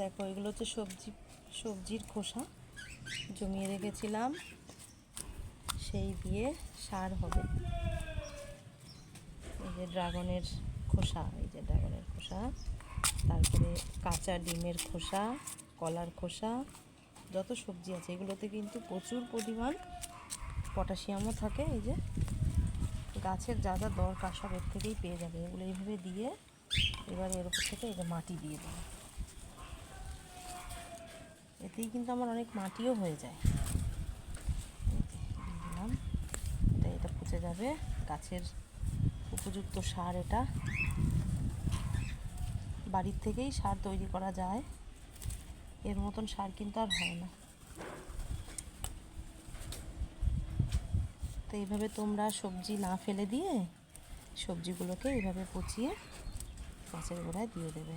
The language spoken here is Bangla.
দেখো এগুলো হচ্ছে সবজির খোসা জমিয়ে রেখেছিলাম, সেই দিয়ে সার হবে। এই যে ড্রাগনের খোসা, তারপরে কাঁচা ডিমের খোসা, কলার খোসা, যত সবজি আছে এগুলোতে কিন্তু প্রচুর পরিমাণ পটাশিয়ামও থাকে। এই যে গাছের যা যা দরকার সব এর থেকেই পেয়ে যাবে। এগুলো এইভাবে দিয়ে এবার এর উপর থেকে এই যে মাটি দিয়ে দেবো। এতেই কিন্তু আমার অনেক মাটিও হয়ে যায়। দিয়ে দিলাম, এটা পচে যাবে, গাছের উপযুক্ত সার। এটা বাড়ির থেকেই সার তৈরি করা যায়, এর মতন সার কিন্তু আর হয় না। তো এইভাবে তোমরা সবজি না ফেলে দিয়ে সবজিগুলোকে এইভাবে পচিয়ে গাছের গোড়ায় দিয়ে দেবে।